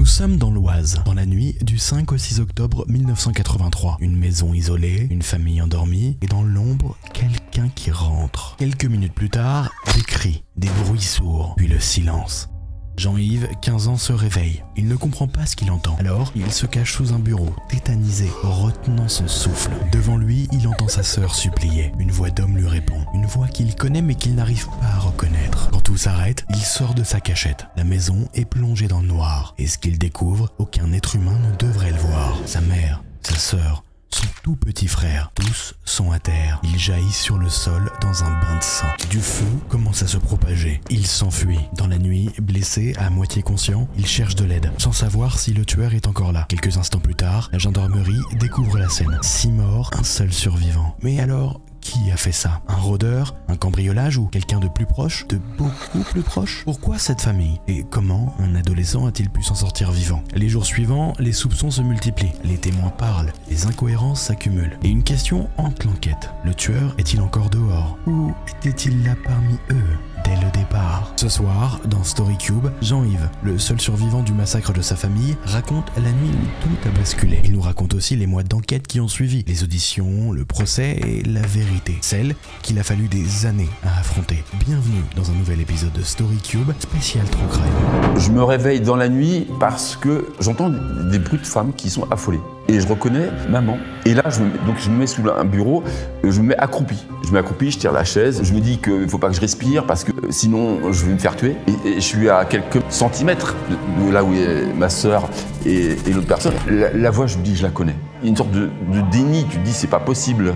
Nous sommes dans l'Oise, dans la nuit du 5 au 6 octobre 1983. Une maison isolée, une famille endormie, et dans l'ombre, quelqu'un qui rentre. Quelques minutes plus tard, des cris, des bruits sourds, puis le silence. Jean-Yves, 15 ans, se réveille. Il ne comprend pas ce qu'il entend. Alors, il se cache sous un bureau, tétanisé, retenant son souffle. Devant lui, il entend sa sœur supplier. Une voix d'homme lui répond. Une voix qu'il connaît mais qu'il n'arrive pas à reconnaître. Quand tout s'arrête, il sort de sa cachette. La maison est plongée dans le noir. Et ce qu'il découvre, aucun être humain ne devrait le voir. Sa mère, sa sœur, son tout petit frère, tous sont à terre. Ils jaillissent sur le sol dans un bain de sang. Du feu commence à se propager. Il s'enfuit. Dans la nuit, blessé, à moitié conscient, il cherche de l'aide, sans savoir si le tueur est encore là. Quelques instants plus tard, la gendarmerie découvre la scène. 6 morts, un seul survivant. Mais alors, qui a fait ça? Un rôdeur? Un cambriolage? Ou quelqu'un de plus proche? De beaucoup plus proche? Pourquoi cette famille? Et comment un adolescent a-t-il pu s'en sortir vivant? Les jours suivants, les soupçons se multiplient. Les témoins parlent. Les incohérences s'accumulent. Et une question hante l'enquête. Le tueur est-il encore dehors? Ou était-il là parmi eux dès le départ? Ce soir, dans StoryCube, Jean-Yves, le seul survivant du massacre de sa famille, raconte la nuit où tout a basculé. Il nous raconte aussi les mois d'enquête qui ont suivi, les auditions, le procès et la vérité, celle qu'il a fallu des années à affronter. Bienvenue dans un nouvel épisode de StoryCube spécial True Crime. Je me réveille dans la nuit parce que j'entends des bruits de femmes qui sont affolées. Et je reconnais maman. Et là, je me mets sous un bureau, je me mets accroupi. Je tire la chaise, je me dis qu'il ne faut pas que je respire parce que sinon je vais me faire tuer. Et je suis à quelques centimètres de là où est ma sœur et l'autre personne. La voix, je me dis, je la connais. Il y a une sorte de déni, tu te dis, c'est pas possible.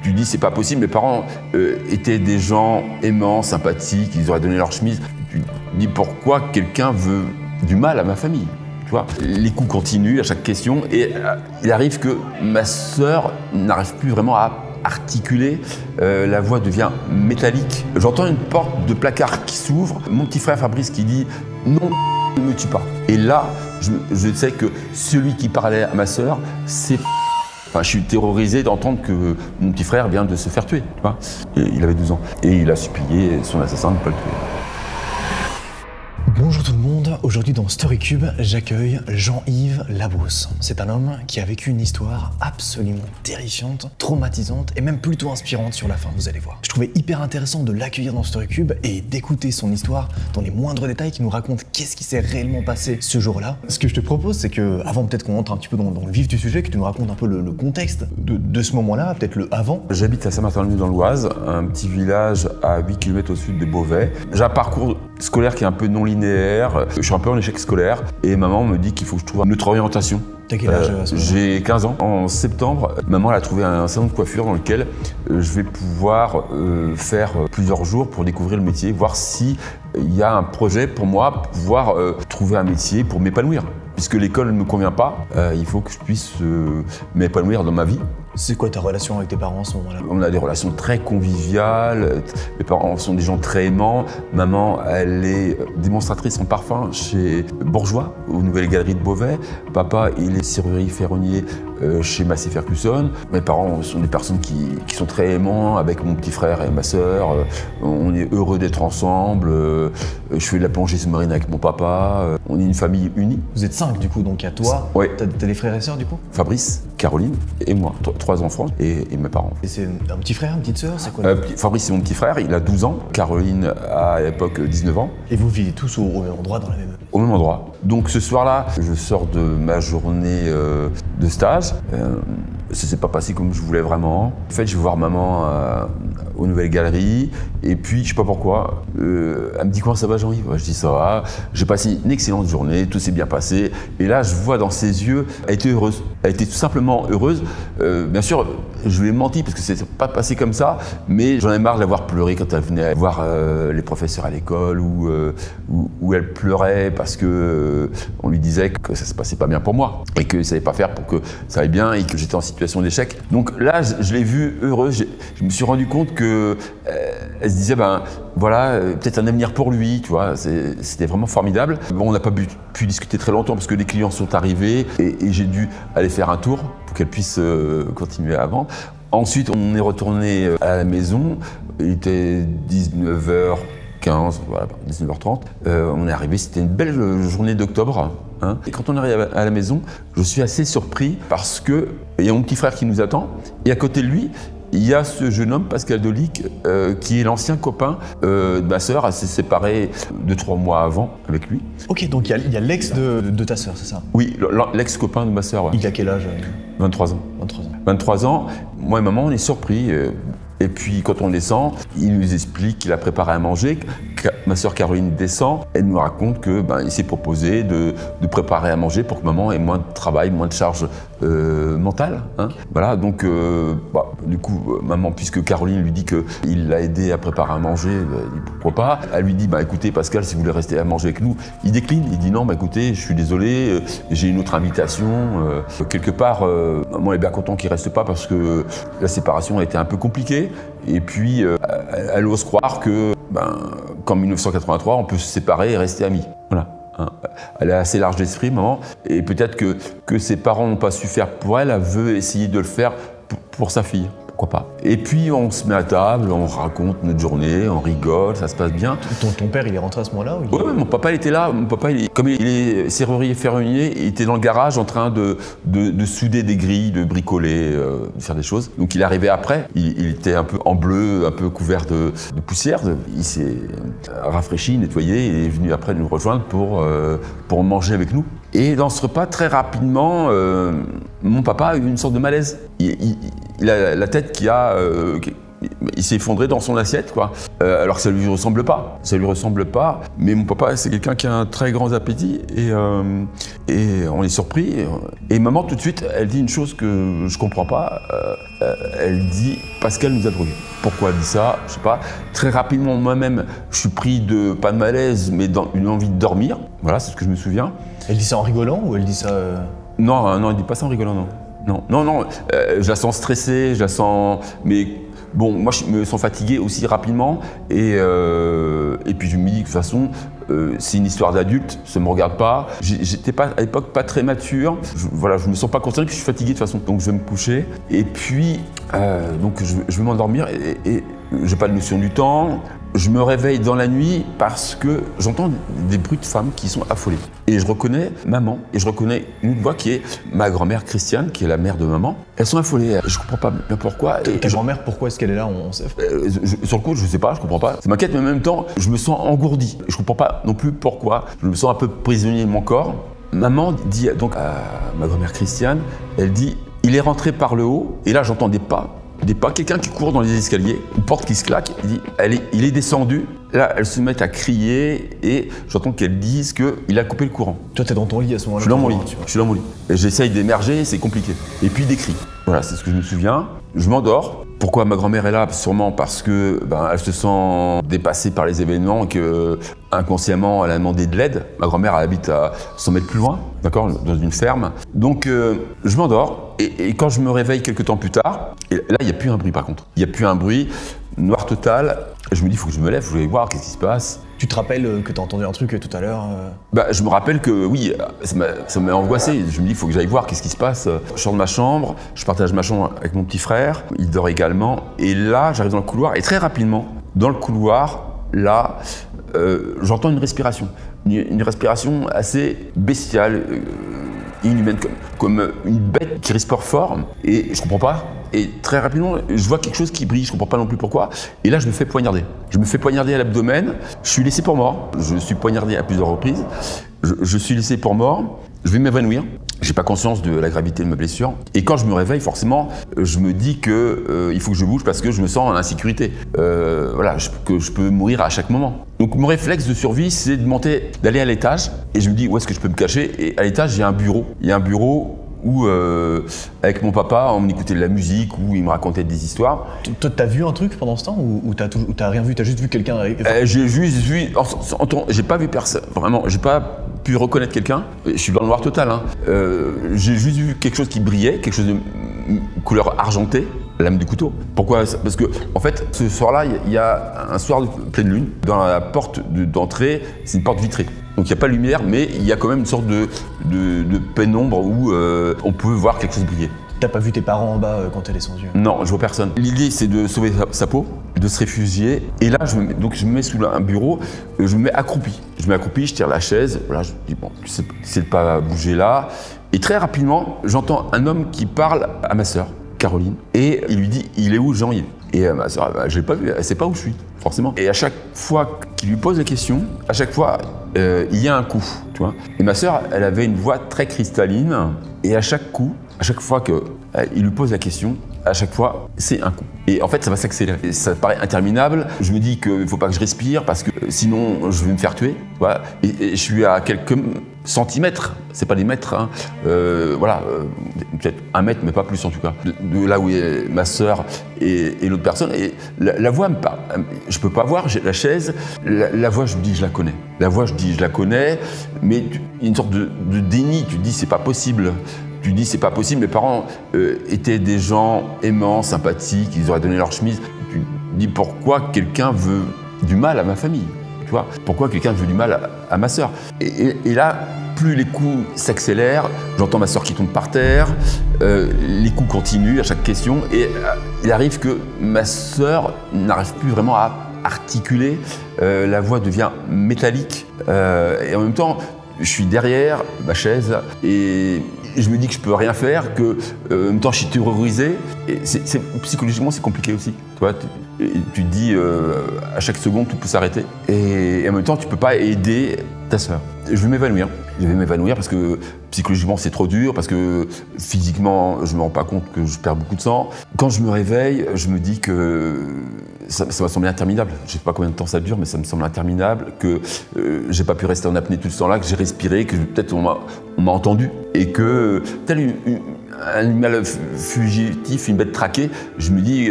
Tu dis, c'est pas possible. Mes parents étaient des gens aimants, sympathiques, ils auraient donné leur chemise. Tu te dis, pourquoi quelqu'un veut du mal à ma famille? Les coups continuent à chaque question et il arrive que ma sœur n'arrive plus vraiment à articuler, la voix devient métallique. J'entends une porte de placard qui s'ouvre, mon petit frère Fabrice qui dit « Non, ne me tue pas ». Et là, je sais que celui qui parlait à ma sœur, c'est... Enfin, je suis terrorisé d'entendre que mon petit frère vient de se faire tuer. Tu vois, et il avait 12 ans et il a supplié son assassin de ne pas le tuer. Bonjour tout le monde, aujourd'hui dans StoryCube, j'accueille Jean-Yves Labrousse. C'est un homme qui a vécu une histoire absolument terrifiante, traumatisante et même plutôt inspirante sur la fin, vous allez voir. Je trouvais hyper intéressant de l'accueillir dans StoryCube et d'écouter son histoire dans les moindres détails qui nous raconte qu'est-ce qui s'est réellement passé ce jour-là. Ce que je te propose, c'est que, avant peut-être qu'on entre un petit peu dans le vif du sujet, que tu nous racontes un peu le contexte de ce moment-là, peut-être le avant. J'habite à Saint-Martin-le-Vieux dans l'Oise, un petit village à 8 km au sud de Beauvais. J'ai un parcours scolaire qui est un peu non linéaire. Je suis un peu en échec scolaire et maman me dit qu'il faut que je trouve une autre orientation. T'as quel âge à ce moment-là? J'ai 15 ans. En septembre, maman elle a trouvé un salon de coiffure dans lequel je vais pouvoir faire plusieurs jours pour découvrir le métier, voir si il y a un projet pour moi, pouvoir trouver un métier pour m'épanouir. Puisque l'école ne me convient pas, il faut que je puisse m'épanouir dans ma vie. C'est quoi ta relation avec tes parents à ce moment-là? On a des relations très conviviales, mes parents sont des gens très aimants. Maman, elle est démonstratrice en parfum chez Bourgeois, aux Nouvelles Galeries de Beauvais. Papa, il est serrurier ferronnier chez Massey Ferguson. Mes parents sont des personnes qui sont très aimants avec mon petit frère et ma sœur. On est heureux d'être ensemble. Je fais de la plongée sous-marine avec mon papa. On est une famille unie. Vous êtes 5 du coup, donc il y a toi, ouais. T'as des frères et sœurs du coup? Fabrice, Caroline et moi, 3 enfants et mes parents. Et c'est un petit frère, une petite sœur, c'est quoi? Fabrice c'est mon petit frère, il a 12 ans, Caroline a à l'époque 19 ans. Et vous vivez tous au même endroit, dans la même... Au même endroit. Donc ce soir-là, je sors de ma journée de stage. Ça s'est pas passé comme je voulais vraiment. En fait, je vais voir maman aux Nouvelles Galeries et puis je sais pas pourquoi, elle me dit comment ça va Jean-Yves? Je dis ça va, j'ai passé une excellente journée, tout s'est bien passé et là je vois dans ses yeux, elle était heureuse. Elle était tout simplement heureuse. Bien sûr, je lui ai menti parce que c'est pas passé comme ça, mais j'en ai marre de la voir pleurer quand elle venait voir les professeurs à l'école où elle pleurait parce que on lui disait que ça se passait pas bien pour moi et que ça savait pas faire pour que ça aille bien et que j'étais en situation d'échec. Donc là, je l'ai vue heureuse. Je me suis rendu compte que elle se disait ben voilà, peut-être un avenir pour lui, tu vois. C'était vraiment formidable. Bon, on n'a pas pu discuter très longtemps parce que les clients sont arrivés et j'ai dû aller faire un tour pour qu'elle puisse continuer à vendre. Ensuite, on est retourné à la maison. Il était 19h 19h15, voilà, 19h30. On est arrivé, c'était une belle journée d'octobre. Hein. Et quand on arrive à la maison, je suis assez surpris parce qu'il y a mon petit frère qui nous attend. Et à côté de lui, il y a ce jeune homme, Pascal Dolic, qui est l'ancien copain de ma sœur. Elle s'est séparée 2-3 mois avant avec lui. Ok, donc il y a l'ex de ta sœur, c'est ça? Oui, l'ex-copain de ma sœur. Ouais. Il a quel âge? 23 ans. 23 ans. 23 ans. Moi et maman, on est surpris. Et puis quand on descend, il nous explique qu'il a préparé à manger. Ma sœur Caroline descend, elle nous raconte que il s'est proposé de préparer à manger pour que maman ait moins de travail, moins de charge mentale. Hein. Voilà, donc du coup, maman, puisque Caroline lui dit qu'il l'a aidé à préparer à manger, il dit pourquoi pas. Elle lui dit écoutez Pascal, si vous voulez rester à manger avec nous, il décline. Il dit non, écoutez, je suis désolé, j'ai une autre invitation. Quelque part, maman est bien content qu'il reste pas parce que la séparation a été un peu compliquée. Et puis, elle ose croire que, qu'en 1983, on peut se séparer et rester amis. Voilà. Hein. Elle est assez large d'esprit, maman. Et peut-être que ses parents n'ont pas su faire pour elle, elle veut essayer de le faire pour sa fille. Pourquoi pas. Et puis, on se met à table, on raconte notre journée, on rigole, ça se passe bien. Ton père, il est rentré à ce moment-là ou Oui, mon papa, il était là. Mon papa, comme il est serrurier ferronnier, il était dans le garage en train de souder des grilles, de bricoler, de faire des choses. Donc, il est arrivé après. Il était un peu en bleu, un peu couvert de poussière. Il s'est rafraîchi, nettoyé et est venu après nous rejoindre pour manger avec nous. Et dans ce repas, très rapidement, mon papa a eu une sorte de malaise. Il a la tête il s'est effondré dans son assiette, quoi. Alors que ça lui ressemble pas. Ça lui ressemble pas. Mais mon papa, c'est quelqu'un qui a un très grand appétit et on est surpris. Et maman, tout de suite, elle dit une chose que je comprends pas. Elle dit Pascal nous a drogués. Pourquoi elle dit ça? Je sais pas. Très rapidement, moi-même, je suis pris pas de malaise, mais une envie de dormir. Voilà, c'est ce que je me souviens. Elle dit ça en rigolant ou elle dit ça Non, elle dit pas ça en rigolant, non. Non. Je la sens stressée, je la sens. Mais bon, moi, je me sens fatigué aussi rapidement. Et puis, je me dis que de toute façon, c'est une histoire d'adulte, ça ne me regarde pas. J'étais pas, à l'époque pas très mature. Je me sens pas concerné, puis je suis fatigué de toute façon. Donc, je vais me coucher. Et puis, donc, je vais m'endormir et j'ai pas de notion du temps. Je me réveille dans la nuit parce que j'entends des bruits de femmes qui sont affolées. Et je reconnais maman, et je reconnais une voix qui est ma grand-mère Christiane, qui est la mère de maman. Elles sont affolées, je comprends pas bien pourquoi. Ta grand-mère, pourquoi est-ce qu'elle est là? On sait. Sur le coup, je sais pas, je comprends pas. Ça m'inquiète, mais en même temps, je me sens engourdi. Je comprends pas non plus pourquoi. Je me sens un peu prisonnier de mon corps. Maman dit donc à ma grand-mère Christiane, elle dit, il est rentré par le haut, et là j'entends des pas, quelqu'un qui court dans les escaliers, une porte qui se claque, il est descendu, là elles se mettent à crier et j'entends qu'elles disent qu'il a coupé le courant. Toi t'es dans ton lit à ce moment-là? Je suis dans mon lit. J'essaye d'émerger, c'est compliqué. Et puis des cris. Voilà, c'est ce que je me souviens. Je m'endors. Pourquoi ma grand-mère est là? Sûrement parce que elle se sent dépassée par les événements et que inconsciemment elle a demandé de l'aide. Ma grand-mère elle habite à 100 mètres plus loin, d'accord, dans une ferme. Donc je m'endors et quand je me réveille quelques temps plus tard, et là il n'y a plus un bruit par contre. Il n'y a plus un bruit, noir total. Je me dis il faut que je me lève, je vais voir qu'est-ce qui se passe. Tu te rappelles que tu as entendu un truc tout à l'heure Je me rappelle que oui, ça m'a angoissé. Je me dis, il faut que j'aille voir qu'est-ce qui se passe. Je sors de ma chambre, je partage ma chambre avec mon petit frère, il dort également. Et là, j'arrive dans le couloir et très rapidement, dans le couloir, là, j'entends une respiration. Une respiration assez bestiale, inhumaine, comme une bête qui respire fort. Et je comprends pas. Et très rapidement, je vois quelque chose qui brille, je comprends pas non plus pourquoi. Et là, je me fais poignarder. Je me fais poignarder à l'abdomen. Je suis laissé pour mort. Je suis poignardé à plusieurs reprises. Je suis laissé pour mort. Je vais m'évanouir. J'ai pas conscience de la gravité de ma blessure. Et quand je me réveille, forcément, je me dis que il faut que je bouge parce que je me sens en insécurité. Que je peux mourir à chaque moment. Donc mon réflexe de survie, c'est d'aller à l'étage. Et je me dis où est-ce que je peux me cacher. Et à l'étage, il y a un bureau. Il y a un bureau où, avec mon papa, on écoutait de la musique, où il me racontait des histoires. Toi, t'as vu un truc pendant ce temps ou t'as rien vu, t'as juste vu quelqu'un J'ai juste vu, j'ai pas vu personne, vraiment, j'ai pas pu reconnaître quelqu'un. Je suis dans le noir total, hein. J'ai juste vu quelque chose qui brillait, quelque chose de couleur argentée, la lame du couteau. Pourquoi? Parce que, en fait, ce soir-là, il y a un soir de pleine lune. Dans la porte d'entrée, c'est une porte vitrée. Donc il n'y a pas de lumière, mais il y a quand même une sorte de pénombre où on peut voir quelque chose briller. T'as pas vu tes parents en bas quand t'es descendu? Non, je vois personne. L'idée, c'est de sauver sa peau, de se réfugier. Et là, je me mets sous un bureau, je me mets accroupi. Je tire la chaise, voilà, je dis bon, tu sais de pas bouger là. Et très rapidement, j'entends un homme qui parle à ma sœur, Caroline, et il lui dit « Il est où Jean-Yves ?» Et ma sœur, je l'ai pas vu, elle sait pas où je suis, forcément. Et à chaque fois qu'il lui pose la question, à chaque fois, il y a un coup, tu vois. Et ma sœur, elle avait une voix très cristalline, et à chaque coup, à chaque fois qu'il lui pose la question, à chaque fois, c'est un coup. Et en fait, ça va s'accélérer. Et ça paraît interminable. Je me dis qu'il ne faut pas que je respire parce que sinon, je vais me faire tuer. Voilà. Et je suis à quelques centimètres, c'est pas des mètres, hein. Peut-être 1 mètre, mais pas plus en tout cas, de là où est ma sœur et l'autre personne. Et la voix me parle. Je peux pas voir, j'ai la chaise. La voix, je me dis, je la connais. La voix, je dis, je la connais, mais il y a une sorte de déni. Tu te dis, c'est pas possible. Tu dis c'est pas possible, mes parents étaient des gens aimants, sympathiques, ils auraient donné leur chemise. Tu dis pourquoi quelqu'un veut du mal à ma famille, tu vois? Pourquoi quelqu'un veut du mal à ma sœur? Et là, plus les coups s'accélèrent, j'entends ma sœur qui tombe par terre, les coups continuent à chaque question, et il arrive que ma sœur n'arrive plus vraiment à articuler, la voix devient métallique, et en même temps, je suis derrière ma chaise et je me dis que je peux rien faire, que en même temps je suis terrorisé. Et psychologiquement c'est compliqué aussi. Tu vois, tu te dis à chaque seconde tout peut s'arrêter. Et en même temps tu peux pas aider ta sœur. Je vais m'évanouir. Je vais m'évanouir parce que psychologiquement c'est trop dur, parce que physiquement je me rends pas compte que je perds beaucoup de sang. Quand je me réveille, je me dis que ça va sembler interminable. Je sais pas combien de temps ça dure, mais ça me semble interminable, que j'ai pas pu rester en apnée tout ce temps-là, que j'ai respiré, que peut-être on m'a entendu, et que tel un animal fugitif, une bête traquée, je me dis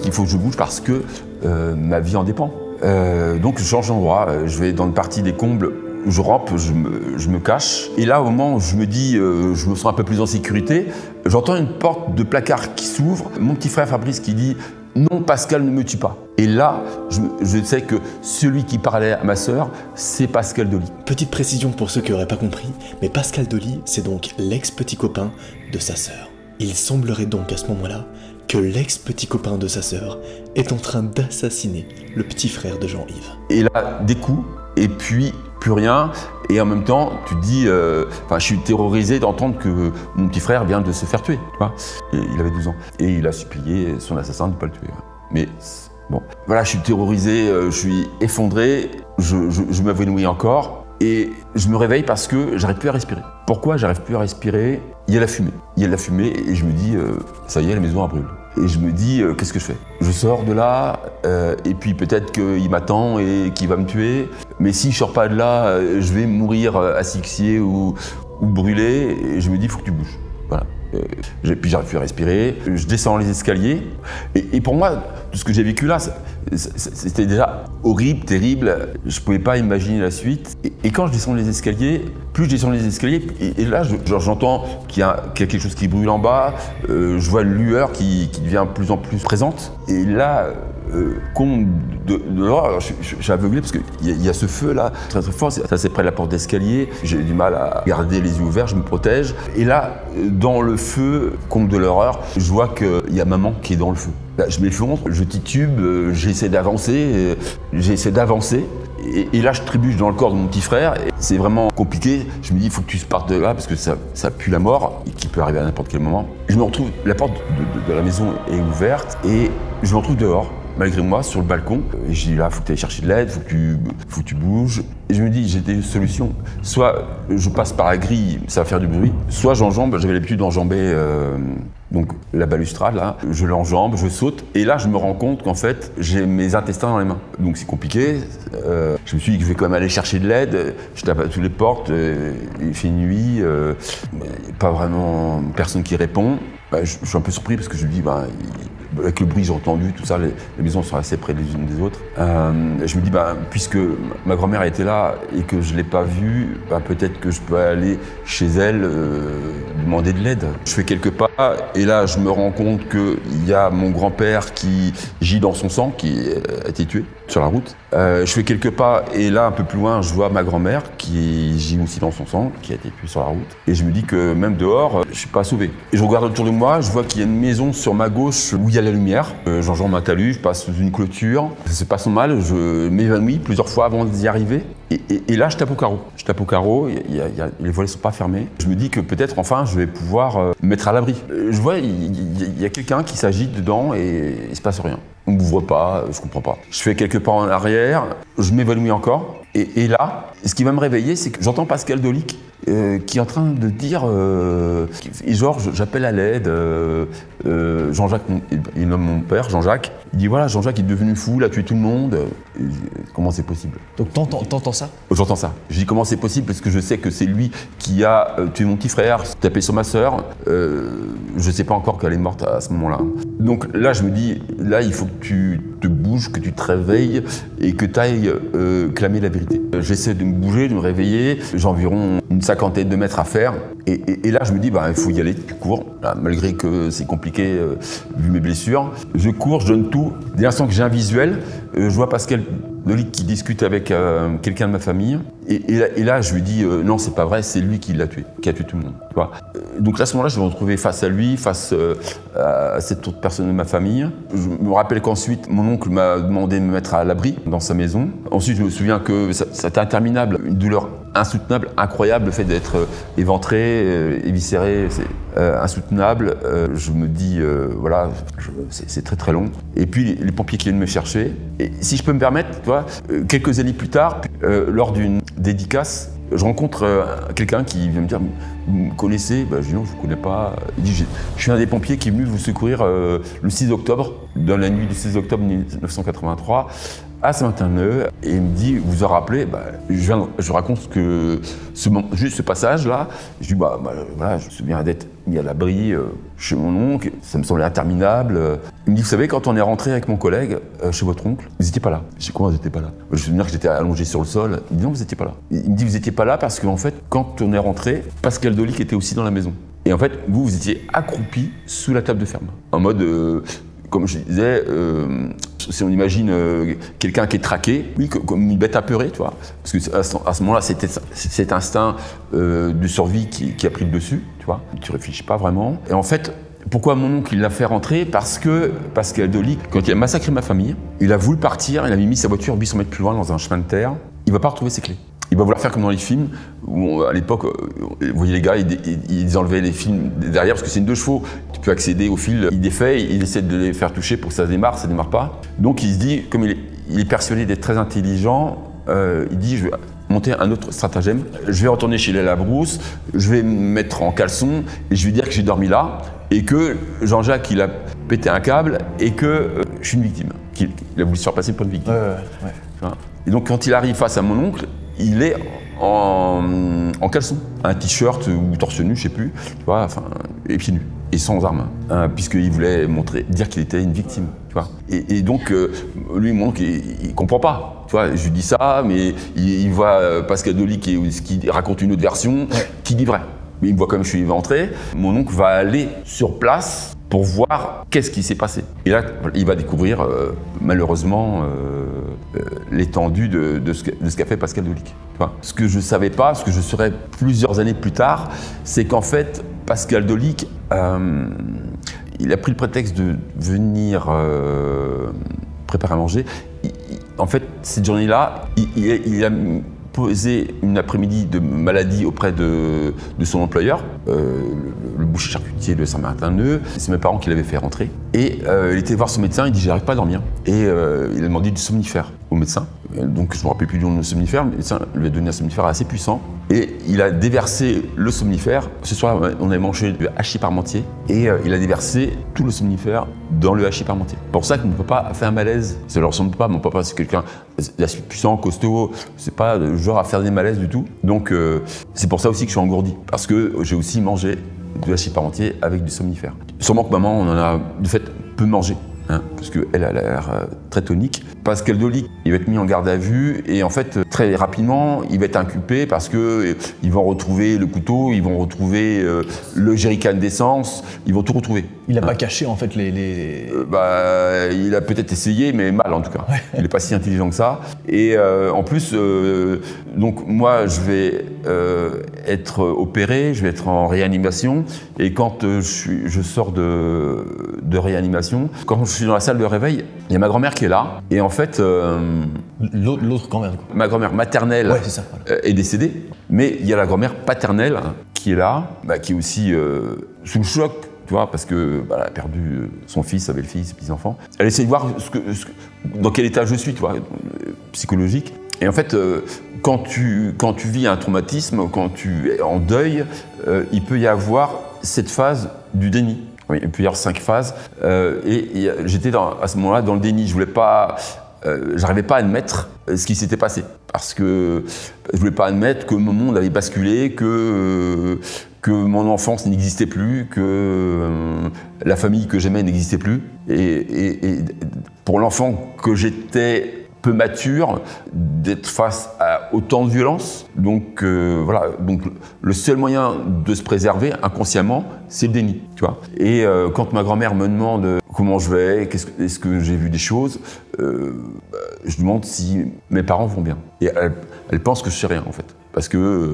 qu'il faut que je bouge parce que ma vie en dépend. Donc je change d'endroit, je vais dans une partie des combles. Je rampe, je me cache. Et là, au moment où je me dis, je me sens un peu plus en sécurité, j'entends une porte de placard qui s'ouvre. Mon petit frère Fabrice qui dit « Non, Pascal, ne me tue pas ». Et là, je sais que celui qui parlait à ma sœur, c'est Pascal Dolly. Petite précision pour ceux qui n'auraient pas compris, mais Pascal Dolly, c'est donc l'ex-petit copain de sa sœur. Il semblerait donc à ce moment-là que l'ex-petit copain de sa sœur est en train d'assassiner le petit frère de Jean-Yves. Et là, des coups, et puis plus rien, et en même temps, tu te dis, je suis terrorisé d'entendre que mon petit frère vient de se faire tuer, tu vois. Et il avait 12 ans, et il a supplié son assassin de ne pas le tuer. Mais bon, voilà, je suis terrorisé, je suis effondré, je m'évanouis encore, et je me réveille parce que j'arrive plus à respirer. Pourquoi j'arrive plus à respirer? Il y a la fumée. Il y a de la fumée, et je me dis, ça y est, la maison elle brûle. Et je me dis, qu'est-ce que je fais? Je sors de là, et puis peut-être qu'il m'attend et qu'il va me tuer. Mais si je sors pas de là, je vais mourir asphyxié ou brûlé. Et je me dis, il faut que tu bouges. Voilà. Puis j'arrive plus à respirer. Je descends les escaliers. Et pour moi, tout ce que j'ai vécu là, c'était déjà horrible, terrible. Je pouvais pas imaginer la suite. Et quand je descends les escaliers, plus je descends les escaliers, et là, j'entends qu'il y a quelque chose qui brûle en bas. Je vois une lueur qui devient de plus en plus présente. Et là, comble de l'horreur, je suis aveuglé parce qu'il y a ce feu là, très très fort, c'est assez près de la porte d'escalier. J'ai du mal à garder les yeux ouverts, je me protège. Et là, dans le feu, comble de l'horreur, je vois qu'il y a maman qui est dans le feu. Là, je m'effondre, je titube, j'essaie d'avancer, et là je trébuche dans le corps de mon petit frère. C'est vraiment compliqué. Je me dis, il faut que tu partes de là parce que ça pue la mort, et qui peut arriver à n'importe quel moment. Je me retrouve, la porte de la maison est ouverte, et je me retrouve dehors, malgré moi, sur le balcon. Et je dis là, faut que tu ailles chercher de l'aide, faut que tu bouges. Et je me dis, j'ai des solutions. Soit je passe par la grille, ça va faire du bruit, soit j'enjambe, j'avais l'habitude d'enjamber donc la balustrade là, je l'enjambe, je saute, et là je me rends compte qu'en fait j'ai mes intestins dans les mains. Donc c'est compliqué, je me suis dit que je vais quand même aller chercher de l'aide, je tape à toutes les portes, il fait nuit, pas vraiment personne qui répond. Je suis un peu surpris parce que je me dis, avec le bruit j'ai entendu, tout ça, les maisons sont assez près les unes des autres. Je me dis, puisque ma grand-mère était là et que je ne l'ai pas vue, peut-être que je peux aller chez elle demander de l'aide. Je fais quelques pas Et là, je me rends compte qu'il y a mon grand-père qui gît dans son sang, qui a été tué sur la route. Je fais quelques pas et là, un peu plus loin, je vois ma grand-mère qui gît aussi dans son sang, qui a été tuée sur la route. Et je me dis que même dehors, je suis pas sauvé. Et je regarde autour de moi, je vois qu'il y a une maison sur ma gauche où il y a la lumière. J'enjambe ma talus, je passe sous une clôture. Ça se passe mal, je m'évanouis plusieurs fois avant d'y arriver. Et là, je tape au carreau. Je tape au carreau, les volets sont pas fermés. Je me dis que peut-être, enfin, je vais pouvoir me mettre à l'abri. Je vois, il y a quelqu'un qui s'agite dedans et il se passe rien. On m'ouvre pas, je comprends pas. Je fais quelques pas en arrière, je m'évanouis encore. Et là, ce qui va me réveiller, c'est que j'entends Pascal Dolic qui est en train de dire genre, j'appelle à l'aide. Jean-Jacques, il nomme mon père, Jean-Jacques. Il dit voilà, Jean-Jacques est devenu fou, il a tué tout le monde. Comment c'est possible? Donc t'entends ça? J'entends ça. Je dis comment c'est possible parce que je sais que c'est lui qui a tué mon petit frère, tapé sur ma sœur. Je sais pas encore qu'elle est morte à ce moment-là. Donc là, je me dis, là, il faut que tu te bouges, que tu te réveilles et que tu ailles clamer la vérité. J'essaie de me bouger, de me réveiller. J'ai environ une cinquantaine de mètres à faire. Et là, je me dis, bah, il faut y aller. Je cours, là, malgré que c'est compliqué vu mes blessures. Je cours, je donne tout. Dès l'instant que j'ai un visuel, je vois Pascal Dolic qui discute avec quelqu'un de ma famille. Et là, je lui dis, non, c'est pas vrai, c'est lui qui l'a tué, qui a tué tout le monde. Tu vois. Donc là, à ce moment-là, je me retrouvais face à lui, face à cette autre personne de ma famille. Je me rappelle qu'ensuite, mon oncle m'a demandé de me mettre à l'abri dans sa maison. Ensuite, je me souviens que c'était interminable, une douleur insoutenable, incroyable, le fait d'être éventré, éviscéré, c'est insoutenable. Je me dis, voilà, c'est très très long. Et puis les pompiers qui viennent me chercher. Et si je peux me permettre, tu vois, quelques années plus tard, lors d'une dédicace, je rencontre quelqu'un qui vient me dire « Vous me connaissez ?» Je dis « Non, je ne vous connais pas. » Il dit « Je suis un des pompiers qui est venu vous secourir le 6 octobre, dans la nuit du 6 octobre 1983, à Saint-Martin-de-Neuilly. » Et il me dit « Vous vous en rappelez ?» Je raconte que juste ce passage-là, je dis voilà, je me souviens d'être mis à l'abri chez mon oncle, ça me semblait interminable. Il me dit « Vous savez, quand on est rentré avec mon collègue chez votre oncle, vous n'étiez pas là. » Je dis « Comment vous n'étiez pas là ?» Je me souviens que j'étais allongé sur le sol. Il me dit « Non, vous n'étiez pas là. » Il me dit « Vous n'étiez pas là parce qu'en fait, quand on est rentré, Pascal Dolic était aussi dans la maison. Et en fait, vous étiez accroupi sous la table de ferme. En mode, comme je disais, si on imagine quelqu'un qui est traqué, oui, comme une bête apeurée, tu vois. Parce que à ce moment-là, c'était cet instinct de survie qui a pris le dessus, tu vois. Tu réfléchis pas vraiment. Et en fait, pourquoi mon oncle il l'a fait rentrer? Parce que Pascal Dolic, quand il a massacré ma famille, il a voulu partir, il a mis sa voiture 800 mètres plus loin dans un chemin de terre. Il va pas retrouver ses clés. Il va vouloir faire comme dans les films, où à l'époque, vous voyez les gars, ils enlevaient les films derrière, parce que c'est une 2 chevaux, tu peux accéder au fil, il défait, il essaie de les faire toucher pour que ça démarre pas. Donc il se dit, comme il est persuadé d'être très intelligent, il dit, je vais monter un autre stratagème, je vais retourner chez la Brousse, je vais me mettre en caleçon, et je vais dire que j'ai dormi là, et que Jean-Jacques, il a pété un câble, et que je suis une victime, qu'il a voulu se faire passer pour une victime. Ouais. Et donc quand il arrive face à mon oncle, il est en caleçon, un t-shirt ou torse nu, je sais plus, tu vois, enfin, et pieds nus, et sans armes, puisqu'il voulait dire qu'il était une victime, tu vois. Et donc, lui, mon oncle, il comprend pas, tu vois, je lui dis ça, mais il voit Pascal Dolic qui raconte une autre version, qui dit vrai. Mais il me voit comme je suis éventré, mon oncle va aller sur place pour voir qu'est-ce qui s'est passé. Et là, il va découvrir, malheureusement, l'étendue de ce qu'a fait Pascal Dolic. Ce que je ne savais pas, ce que je saurais plusieurs années plus tard, c'est qu'en fait, Pascal Dolic, il a pris le prétexte de venir préparer à manger. En fait, cette journée-là, il a posé une après-midi de maladie auprès de son employeur, le boucher charcutier de Saint-Martin-de-Neuilly. C'est mes parents qui l'avaient fait rentrer. Et il était voir son médecin, il dit « j'arrive pas à dormir ». Et il a demandé du somnifère au médecin. Donc je ne me rappelle plus du nom du somnifère, mais le médecin lui a donné un somnifère assez puissant. Et il a déversé le somnifère. Ce soir, on avait mangé du hachis parmentier. Et il a déversé tout le somnifère dans le hachis parmentier. C'est pour ça que mon papa a fait un malaise. Ça ne leur ressemble pas. Mon papa, c'est quelqu'un d'assez puissant, costaud. C'est pas le genre à faire des malaises du tout. Donc c'est pour ça aussi que je suis engourdi. Parce que j'ai aussi mangé du hachis parmentier avec du somnifère. Sûrement que maman, on en a de fait peu mangé. hein, parce qu'elle a l'air très tonique. Pascal Dolic, il va être mis en garde à vue et en fait, très rapidement, il va être inculpé parce qu'ils vont retrouver le couteau, ils vont retrouver le jerrycan d'essence, ils vont tout retrouver. Il n'a pas caché en fait les... Il a peut-être essayé, mais mal en tout cas. Ouais. Il n'est pas si intelligent que ça. Et en plus, donc moi, je vais être opéré, je vais être en réanimation. Et quand je sors de réanimation, quand je suis dans la salle de réveil, il y a ma grand-mère qui est là. Et en fait... L'autre grand-mère du coup. Ma grand-mère maternelle ouais, c'est ça, voilà. Est décédée. Mais il y a la grand-mère paternelle qui est là, qui est aussi sous le choc. Tu vois, parce que elle a perdu son fils, sa belle-fille, ses petits-enfants. Elle essaie de voir dans quel état je suis, tu vois, psychologique. Et en fait, quand tu vis un traumatisme, quand tu es en deuil, il peut y avoir cette phase du déni. Oui, il peut y avoir 5 phases. Et j'étais à ce moment-là dans le déni. Je voulais pas... j'arrivais pas à admettre ce qui s'était passé. Parce que je voulais pas admettre que mon monde avait basculé, que mon enfance n'existait plus, que la famille que j'aimais n'existait plus. Et pour l'enfant que j'étais peu mature, d'être face à autant de violence. Donc voilà, donc le seul moyen de se préserver inconsciemment, c'est le déni, tu vois. Et quand ma grand-mère me demande comment je vais, est-ce que j'ai vu des choses, je demande si mes parents vont bien. Et elle pense que je sais rien en fait. Parce que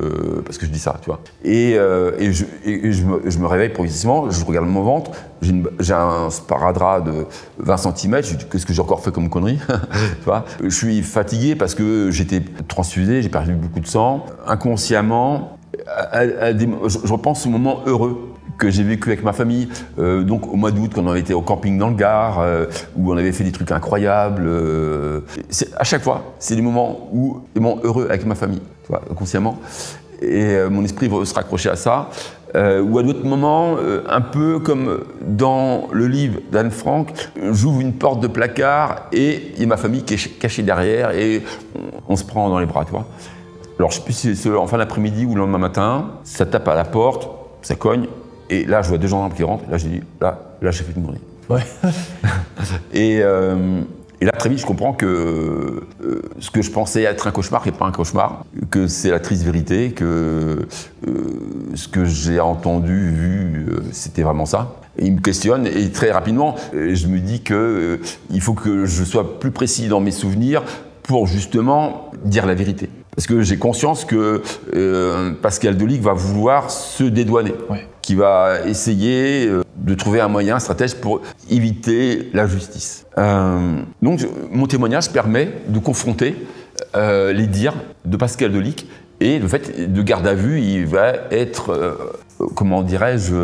je dis ça, tu vois. Et je me réveille progressivement, je regarde mon ventre, j'ai un sparadrap de 20 cm, je dis qu'est-ce que j'ai encore fait comme connerie, tu vois. Je suis fatigué parce que j'étais transfusé, j'ai perdu beaucoup de sang. Inconsciemment, je repense au moment heureux que j'ai vécu avec ma famille, donc au mois d'août quand on était au camping dans le Gard, où on avait fait des trucs incroyables. À chaque fois, c'est des moments heureux avec ma famille, tu vois, consciemment. Et mon esprit va se raccrocher à ça. Ou à d'autres moments, un peu comme dans le livre d'Anne Frank, j'ouvre une porte de placard et il y a ma famille qui est cachée derrière et on se prend dans les bras, tu vois. Alors je sais plus si c'est en fin d'après-midi ou le lendemain matin, ça tape à la porte, ça cogne. Et là, je vois 2 gendarmes qui rentrent. Et là, j'ai dit, là, j'ai fait une connerie. Ouais. Et là, très vite, je comprends que ce que je pensais être un cauchemar n'est pas un cauchemar, que c'est la triste vérité, que ce que j'ai entendu, vu, c'était vraiment ça. Et il me questionne et très rapidement, je me dis qu'il faut que je sois plus précis dans mes souvenirs pour justement dire la vérité. Parce que j'ai conscience que Pascal Dolic va vouloir se dédouaner. Ouais. Qui va essayer de trouver un moyen, un stratège pour éviter la justice. Donc mon témoignage permet de confronter les dires de Pascal Dolic et le fait de garde à vue, il va être, comment dirais-je,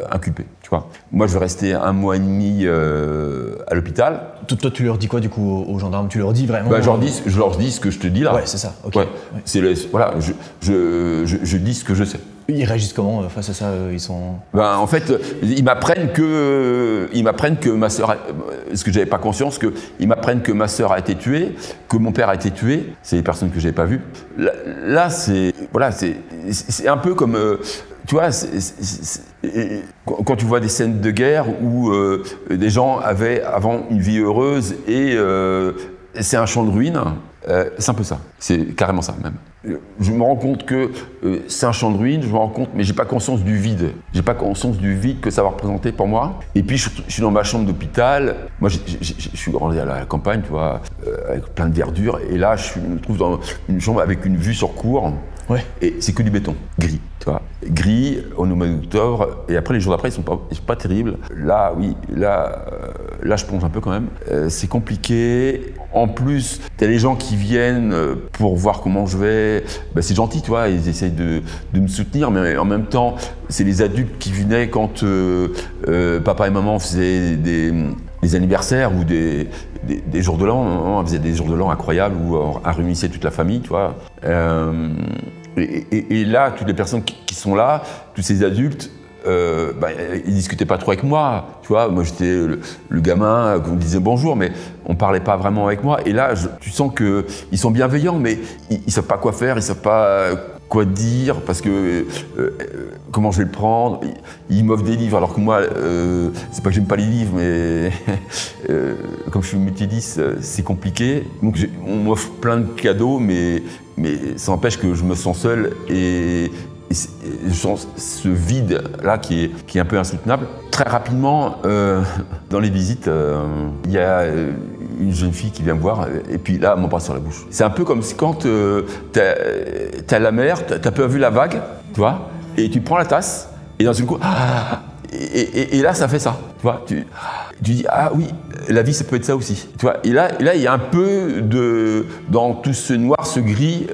inculpé. Tu vois. Moi, je vais rester 1 mois et demi à l'hôpital. Toi, tu leur dis quoi du coup aux gendarmes? Tu leur dis vraiment je leur dis ce que je te dis là. Ouais, c'est ça. Okay. Ouais. Voilà, je dis ce que je sais. Ils réagissent comment face à ça? Ils sont... En fait, ils m'apprennent que ma sœur, ce que j'avais pas conscience, ils m'apprennent que ma sœur a été tuée, que mon père a été tué. C'est des personnes que j'avais pas vues. Là, c'est un peu comme, tu vois, quand tu vois des scènes de guerre où des gens avaient avant une vie heureuse et c'est un champ de ruines. C'est un peu ça, c'est carrément ça même. Je me rends compte que c'est un champ de ruines, je me rends compte, mais j'ai pas conscience du vide. J'ai pas conscience du vide que ça va représenter pour moi. Et puis je suis dans ma chambre d'hôpital. Moi, je suis grandi à la campagne, tu vois, avec plein de verdure. Et là, je me trouve dans une chambre avec une vue sur cour. Ouais. Et c'est que du béton, gris, tu vois. Gris au mois d'octobre. Et après, les jours d'après, ils sont pas terribles. Là, oui, là, je plonge un peu quand même. C'est compliqué. En plus, t'as les gens qui viennent pour voir comment je vais. C'est gentil, tu vois, ils essayent de me soutenir, mais en même temps, c'est les adultes qui venaient quand papa et maman faisaient des anniversaires ou des jours de l'an. On faisait des jours de l'an incroyables où on réunissait toute la famille, tu vois. Et là, toutes les personnes qui sont là, tous ces adultes, ils discutaient pas trop avec moi, tu vois. Moi, j'étais le gamin qu'on disait bonjour, mais on parlait pas vraiment avec moi. Et là, tu sens qu'ils sont bienveillants, mais ils savent pas quoi faire, ils savent pas quoi dire, parce que comment je vais le prendre. Il m'offre des livres, alors que moi, c'est pas que j'aime pas les livres, mais comme je suis métier 10, c'est compliqué. Donc on m'offre plein de cadeaux, mais ça empêche que je me sens seul et je sens ce vide-là qui est un peu insoutenable. Très rapidement, dans les visites, il y a une jeune fille qui vient me voir et puis là, elle m'embrasse sur la bouche. C'est un peu comme si quand t'as la mer, t'as pas vu la vague, tu vois, et tu prends la tasse et d'un seul coup, et là, ça fait ça, tu vois. Tu dis, ah oui, la vie, ça peut être ça aussi. Tu vois, et là, il y a un peu dans tout ce noir, ce gris,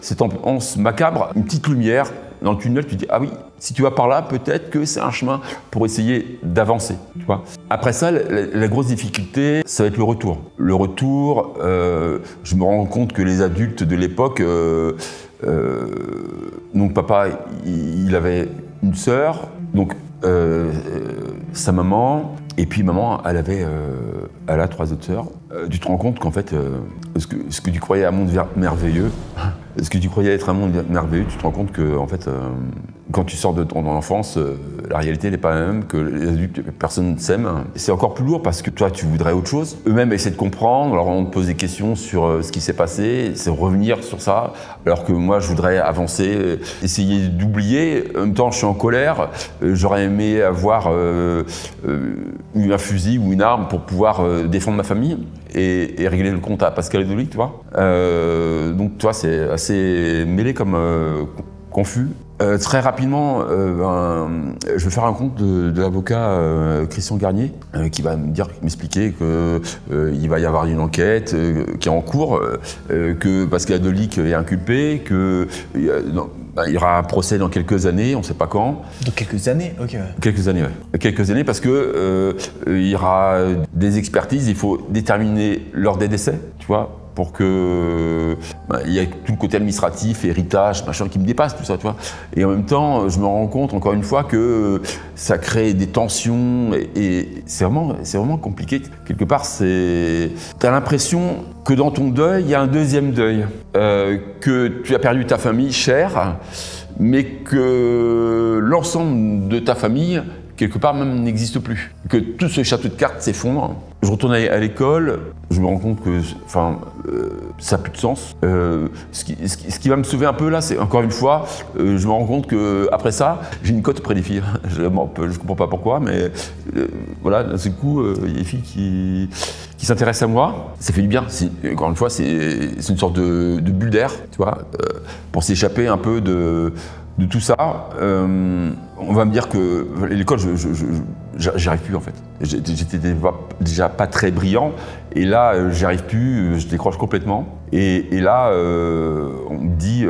cette ambiance macabre, une petite lumière. Dans le tunnel, tu dis, ah oui, si tu vas par là, peut-être que c'est un chemin pour essayer d'avancer. Tu vois. Après ça, la grosse difficulté, ça va être le retour. Le retour, je me rends compte que les adultes de l'époque, donc papa, il avait une sœur, donc sa maman, et puis maman, elle a 3 autres sœurs. Tu te rends compte qu'en fait, ce que tu croyais un monde merveilleux, ce que tu croyais être un monde merveilleux, tu te rends compte que en fait, quand tu sors de ton enfance, la réalité n'est pas la même, que les adultes, personne ne s'aime. C'est encore plus lourd parce que toi, tu voudrais autre chose. Eux-mêmes essaient de comprendre, alors on te pose des questions sur ce qui s'est passé, c'est revenir sur ça, alors que moi, je voudrais avancer, essayer d'oublier. En même temps, je suis en colère, j'aurais aimé avoir un fusil ou une arme pour pouvoir défendre ma famille et régler le compte à Pascal et Dolly, tu vois. Donc, tu vois, c'est assez mêlé comme confus. Très rapidement, je vais faire un compte de l'avocat Christian Garnier qui va m'expliquer qu'il va y avoir une enquête qui est en cours, que Pascal Dolic est inculpé, qu'il y aura un procès dans quelques années, on ne sait pas quand. Dans quelques années, ok. Quelques années, oui. Quelques années parce que il y aura des expertises, il faut déterminer l'heure des décès, tu vois, pour que il y a tout le côté administratif, héritage, machin qui me dépasse, tout ça, tu vois. Et en même temps, je me rends compte encore une fois que ça crée des tensions et c'est vraiment compliqué. Quelque part, t'as l'impression que dans ton deuil, il y a un deuxième deuil, que tu as perdu ta famille chère, mais que l'ensemble de ta famille quelque part même n'existe plus, que tout ce château de cartes s'effondre. Je retourne à l'école, je me rends compte que ça n'a plus de sens. Ce qui va me sauver un peu là, c'est encore une fois, je me rends compte qu'après ça, j'ai une cote auprès des filles. Je ne comprends pas pourquoi, mais voilà, d'un seul coup, il y a des filles qui s'intéressent à moi. Ça fait du bien. Encore une fois, c'est une sorte de bulle d'air, tu vois, pour s'échapper un peu de tout ça. On va me dire que l'école, j'y arrive plus en fait. J'étais déjà pas très brillant et là, j'y arrive plus, je décroche complètement. Et là, on me dit,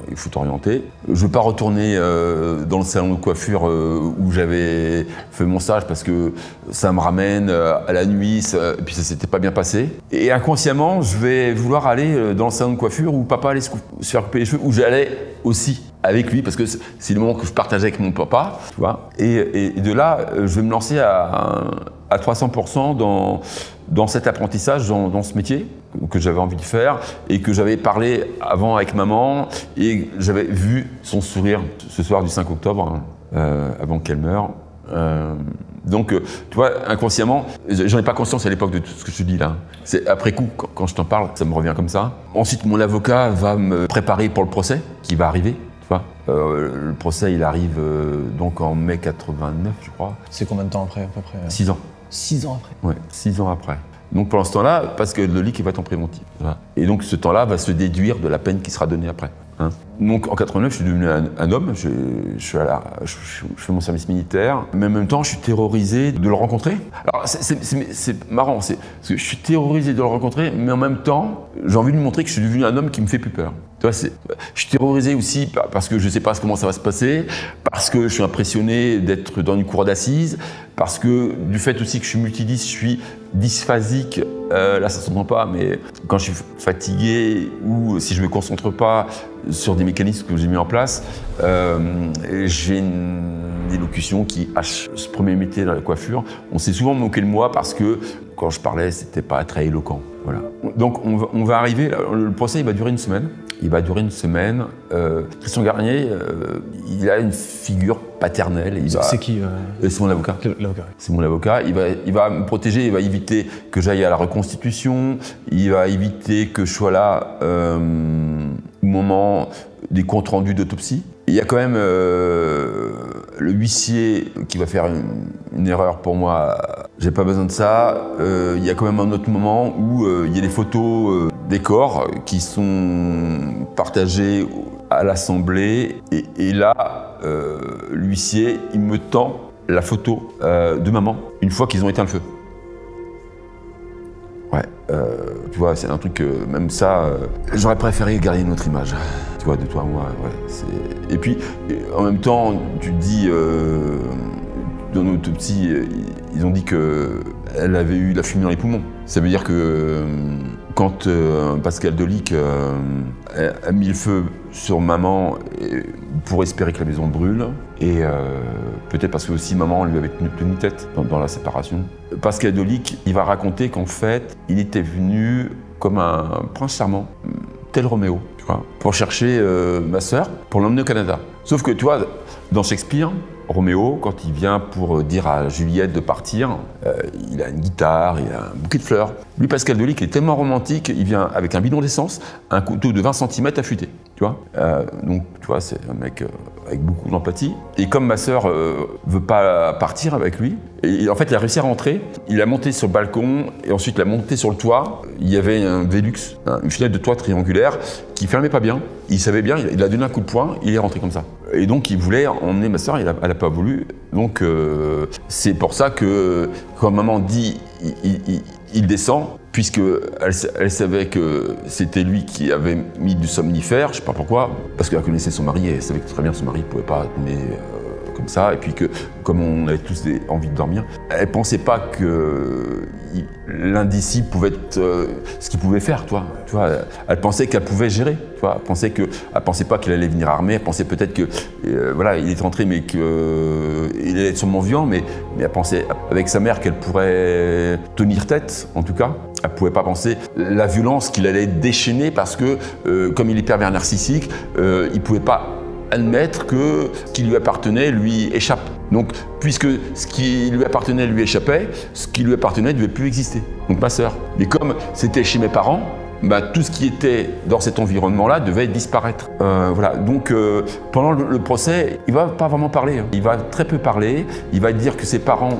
il faut t'orienter. Je ne veux pas retourner dans le salon de coiffure où j'avais fait mon stage parce que ça me ramène à la nuit, et puis ça s'était pas bien passé. Et inconsciemment, je vais vouloir aller dans le salon de coiffure où papa allait se faire couper les cheveux, où j'allais aussi avec lui, parce que c'est le moment que je partageais avec mon papa, tu vois. Et de là, je vais me lancer à 300% dans cet apprentissage, dans ce métier que j'avais envie de faire et que j'avais parlé avant avec maman et j'avais vu son sourire ce soir du 5 octobre, avant qu'elle meure. Donc, tu vois, inconsciemment, j'en ai pas conscience à l'époque de tout ce que je te dis là. C'est après coup, quand je t'en parle, ça me revient comme ça. Ensuite, mon avocat va me préparer pour le procès qui va arriver. Le procès, il arrive donc en mai 89, je crois. C'est combien de temps après, à peu près 6 ans. 6 ans après. Ouais, 6 ans après. Donc pendant ce temps-là, parce que le lit va être en préventif. Voilà. Et donc ce temps-là va se déduire de la peine qui sera donnée après. Hein. Donc en 89, je suis devenu un homme, je fais mon service militaire, mais en même temps, je suis terrorisé de le rencontrer. Alors c'est marrant, parce que je suis terrorisé de le rencontrer, mais en même temps, j'ai envie de lui montrer que je suis devenu un homme qui me fait plus peur. Tu vois, je suis terrorisé aussi parce que je ne sais pas comment ça va se passer, parce que je suis impressionné d'être dans une cour d'assises, parce que du fait aussi que je suis multidis, je suis dysphasique, là ça ne s'entend pas, mais quand je suis fatigué ou si je ne me concentre pas sur des mécanismes que j'ai mis en place, j'ai une élocution qui hache. Ce premier métier dans la coiffure, on s'est souvent moqué de moi parce que quand je parlais, c'était pas très éloquent. Voilà. Donc on va arriver, le procès il va durer une semaine. Christian Garnier, il a une figure paternelle. C'est qui C'est mon avocat. L'avocat. C'est mon avocat. Il va me protéger, il va éviter que j'aille à la reconstitution, il va éviter que je sois là au moment des comptes rendus d'autopsie. Il y a quand même le huissier qui va faire une erreur pour moi. J'ai pas besoin de ça. Il y a quand même un autre moment où il y a des photos des corps qui sont partagées à l'Assemblée. Et là, l'huissier, il me tend la photo de maman une fois qu'ils ont éteint le feu. Ouais, tu vois, c'est un truc, même ça, j'aurais préféré garder une autre image, tu vois, de toi, moi, ouais. Et puis, en même temps, tu te dis, dans l'autopsie, ils ont dit qu'elle avait eu de la fumée dans les poumons. Ça veut dire que quand Pascal Delic a mis le feu sur maman pour espérer que la maison brûle, et peut-être parce que aussi maman lui avait tenu tête dans la séparation. Pascal Delic, il va raconter qu'en fait, il était venu comme un prince charmant, tel Roméo, tu vois, pour chercher ma sœur, pour l'emmener au Canada. Sauf que, tu vois, dans Shakespeare, Roméo, quand il vient pour dire à Juliette de partir, il a une guitare, il a un bouquet de fleurs. Lui, Pascal Delic, il est tellement romantique, il vient avec un bidon d'essence, un couteau de 20 cm affûté, tu vois. Donc, tu vois, c'est un mec avec beaucoup d'empathie. Et comme ma sœur veut pas partir avec lui, et en fait, il a réussi à rentrer, il a monté sur le balcon, et ensuite il a monté sur le toit. Il y avait un Velux, une fenêtre de toit triangulaire, qui fermait pas bien. Il savait bien, il a donné un coup de poing, il est rentré comme ça. Et donc, il voulait emmener ma sœur, elle n'a pas voulu. Donc, c'est pour ça que, quand maman dit, il descend, puisqu'elle savait que c'était lui qui avait mis du somnifère, je ne sais pas pourquoi, parce qu'elle connaissait son mari, et elle savait que très bien son mari ne pouvait pas donner comme ça, et puis que, comme on avait tous envie de dormir, elle ne pensait pas que l'indicible pouvait être ce qu'il pouvait faire, tu vois. Elle pensait qu'elle pouvait gérer, tu vois. Elle pensait pas qu'il allait venir armé, elle pensait peut-être que, voilà, il est rentré, mais qu'il allait être sûrement violent, mais elle pensait avec sa mère qu'elle pourrait tenir tête, en tout cas. Elle ne pouvait pas penser la violence qu'il allait déchaîner parce que, comme il est pervers narcissique, il ne pouvait pas admettre que ce qui lui appartenait lui échappe. Donc, puisque ce qui lui appartenait lui échappait, ce qui lui appartenait ne devait plus exister. Donc ma sœur. Mais comme c'était chez mes parents, bah, tout ce qui était dans cet environnement-là devait disparaître. Voilà. Donc pendant le procès, il ne va pas vraiment parler. Il va très peu parler. Il va dire que ses parents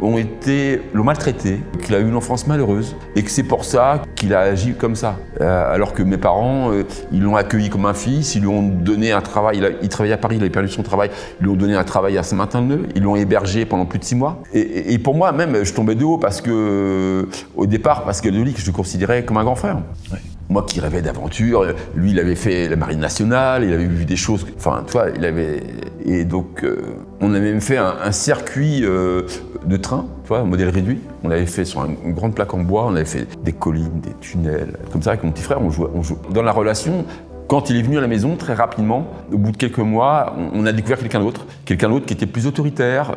l'ont maltraité, qu'il a eu une enfance malheureuse et que c'est pour ça qu'il a agi comme ça. Alors que mes parents, ils l'ont accueilli comme un fils, ils lui ont donné un travail, il travaillait à Paris, il avait perdu son travail, ils lui ont donné un travail à Saint-Martin-de-Neu, ils l'ont hébergé pendant plus de 6 mois. Et pour moi même, je tombais de haut parce que, au départ, Pascal Delic, je le considérais comme un grand frère. Ouais. Moi qui rêvais d'aventure, lui il avait fait la Marine nationale, il avait vu des choses, enfin tu vois, il avait... Et donc on avait même fait un circuit de train, tu vois, modèle réduit. On l'avait fait sur une grande plaque en bois, on avait fait des collines, des tunnels, comme ça avec mon petit frère, on jouait. Dans la relation, quand il est venu à la maison, très rapidement, au bout de quelques mois, on a découvert quelqu'un d'autre qui était plus autoritaire.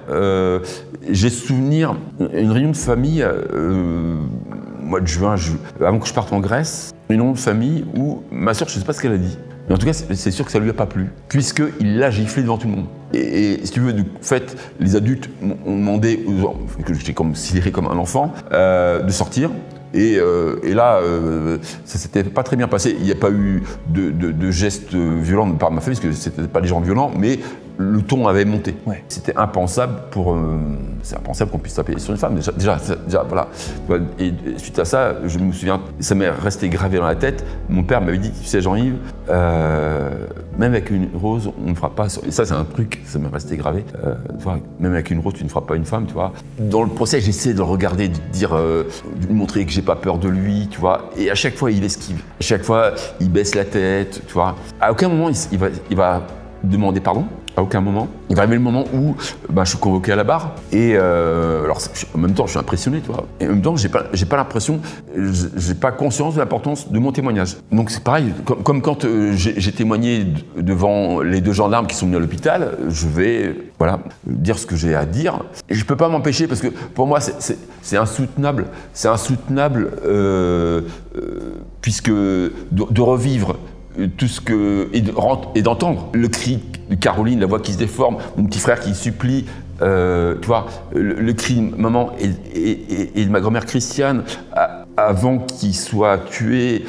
J'ai souvenir, une réunion de famille, mois de juin, avant que je parte en Grèce, une réunion de famille où ma sœur, je ne sais pas ce qu'elle a dit. Mais en tout cas, c'est sûr que ça ne lui a pas plu, puisqu'il l'a giflé devant tout le monde. Et si tu veux, de fait, les adultes m'ont demandé, que j'étais considéré comme un enfant, de sortir. Et là, ça s'était pas très bien passé. Il n'y a pas eu de gestes violents par ma famille, parce que c'était pas des gens violents, mais le ton avait monté. Ouais. C'était impensable c'est impensable qu'on puisse taper sur une femme. Déjà, voilà. Et suite à ça, je me souviens, ça m'est resté gravé dans la tête. Mon père m'avait dit, tu sais, Jean-Yves, même avec une rose, on ne fera pas. Et ça, c'est un truc, ça m'est resté gravé. Même avec une rose, tu ne feras pas une femme, tu vois. Dans le procès, j'essaie de le regarder, de dire, de lui montrer que j'ai pas peur de lui, tu vois. Et à chaque fois, il esquive. À chaque fois, il baisse la tête, tu vois. À aucun moment, il va demander pardon. à aucun moment. Il va arriver le moment où je suis convoqué à la barre et alors en même temps je suis impressionné, tu vois. Et en même temps j'ai pas l'impression, j'ai pas conscience de l'importance de mon témoignage. Donc c'est pareil, comme quand j'ai témoigné devant les 2 gendarmes qui sont venus à l'hôpital, je vais dire ce que j'ai à dire. Et je peux pas m'empêcher parce que pour moi c'est insoutenable, puisque de revivre tout ce que et d'entendre le cri de Caroline, la voix qui se déforme, mon petit frère qui supplie, tu vois, le cri de maman et de ma grand-mère Christiane avant qu'il soit tué,